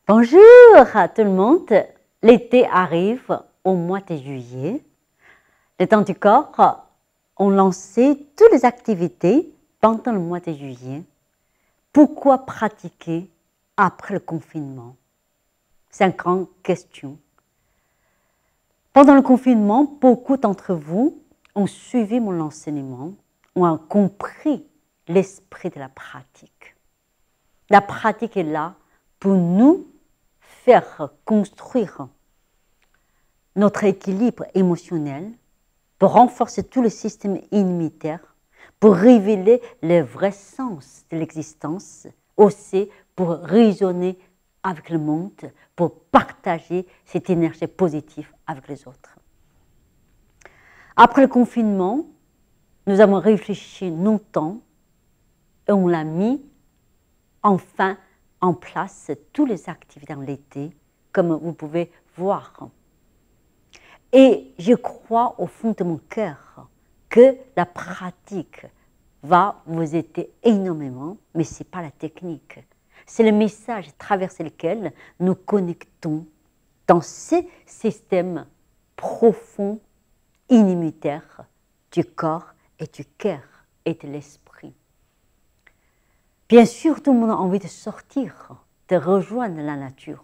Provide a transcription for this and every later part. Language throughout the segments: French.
Bonjour à tout le monde. L'été arrive au mois de juillet. Les temps du corps ont lancé toutes les activités pendant le mois de juillet. Pourquoi pratiquer après le confinement? C'est une grande question. Pendant le confinement, beaucoup d'entre vous ont suivi mon enseignement, ont compris l'esprit de la pratique. La pratique est là pour nous faire construire notre équilibre émotionnel, pour renforcer tout le système immunitaire, pour révéler le vrai sens de l'existence, aussi pour raisonner avec le monde, pour partager cette énergie positive avec les autres. Après le confinement, nous avons réfléchi longtemps et on l'a mis enfin en place toutes les activités dans l'été, comme vous pouvez voir. Et je crois au fond de mon cœur que la pratique va vous aider énormément, mais ce n'est pas la technique. C'est le message à travers lequel nous connectons dans ces systèmes profonds, inimitaires du corps et du cœur et de l'esprit. Bien sûr, tout le monde a envie de sortir, de rejoindre la nature.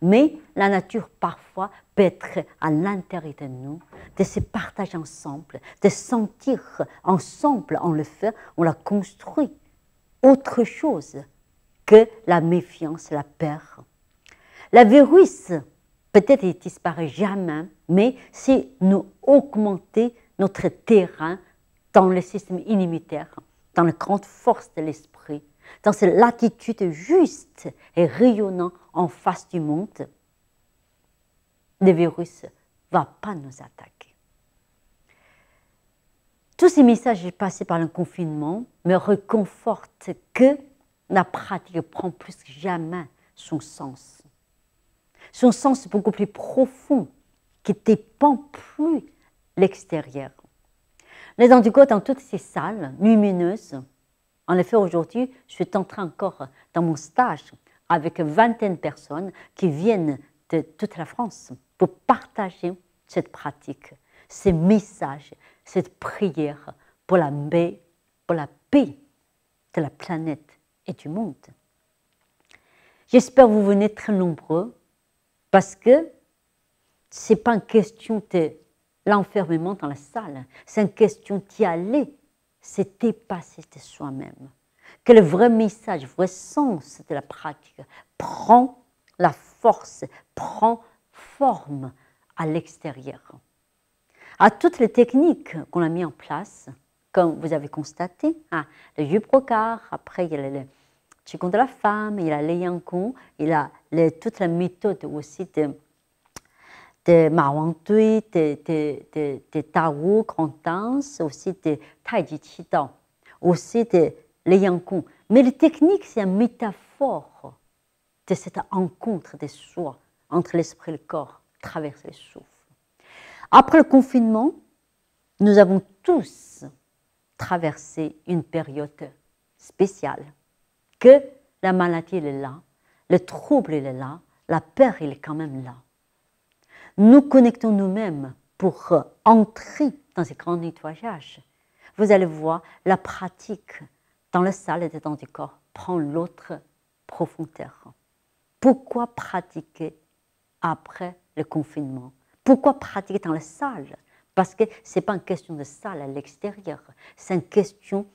Mais la nature, parfois, peut être à l'intérieur de nous, de se partager ensemble, de sentir ensemble, on le fait, on la construit. Autre chose que la méfiance, la peur. Le virus, peut-être il disparaît jamais, mais c'est nous augmenter notre terrain dans le système immunitaire, dans la grande force de l'esprit, dans cette l'attitude juste et rayonnante en face du monde, le virus ne va pas nous attaquer. Tous ces messages passés par le confinement me réconfortent que la pratique prend plus que jamais son sens. Son sens beaucoup plus profond, qui ne dépend plus de l'extérieur. Les anticorps dans toutes ces salles lumineuses. En effet, aujourd'hui, je suis en train encore dans mon stage avec une vingtaine de personnes qui viennent de toute la France pour partager cette pratique, ces messages, cette prière pour la paix de la planète et du monde. J'espère que vous venez très nombreux parce que ce n'est pas une question de l'enfermement dans la salle, c'est une question d'y aller, c'est dépasser de soi-même. Que le vrai message, le vrai sens de la pratique prend la force, prend forme à l'extérieur. À toutes les techniques qu'on a mises en place, comme vous avez constaté, le Jubrokar, après il y a le Qigong de la femme, il y a le Yankong, il y a toute la méthode aussi de Ma Wang Dui, de Tao, Grand Danse, aussi de Tai Chi Qi Dao, aussi de Liangkong. Mais les techniques, c'est une métaphore de cette rencontre de soi entre l'esprit et le corps, traverser le souffle. Après le confinement, nous avons tous traversé une période spéciale, que la maladie elle est là, le trouble il est là, la peur il est quand même là. Nous connectons nous-mêmes pour entrer dans ce grand nettoyage. Vous allez voir, la pratique dans la salle et dans le corps prend l'autre profondeur. Pourquoi pratiquer après le confinement? Pourquoi pratiquer dans la salle? Parce que ce n'est pas une question de salle à l'extérieur, c'est une question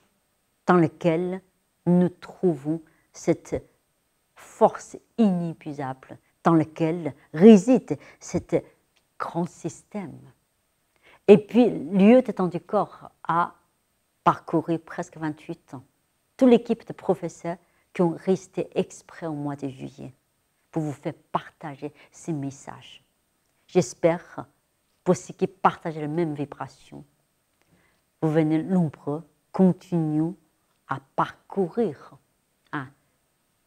dans laquelle nous trouvons cette force inépuisable dans lequel réside cet grand système. Et puis, lieu de temps du corps a parcouru presque 28 ans. Toute l'équipe de professeurs qui ont resté exprès au mois de juillet pour vous faire partager ces messages. J'espère, pour ceux qui partagent la même vibration, vous venez nombreux, continuons à parcourir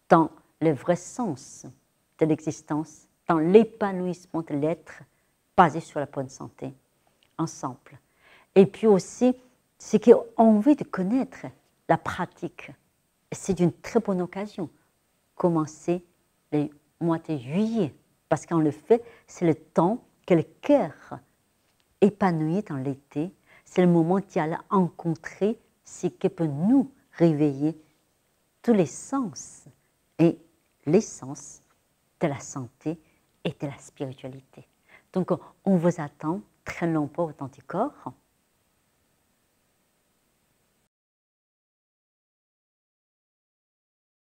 dans le vrai sens de l'existence, dans l'épanouissement de l'être basé sur la bonne santé, ensemble. Et puis aussi, ceux qui ont envie de connaître la pratique, c'est une très bonne occasion. Commencez le mois de juillet, parce qu'en le fait, c'est le temps que le cœur épanoui dans l'été, c'est le moment qui a rencontré ce qui peut nous réveiller tous les sens et l'essence de la santé et de la spiritualité. Donc, on vous attend très longtemps au Temps du Corps.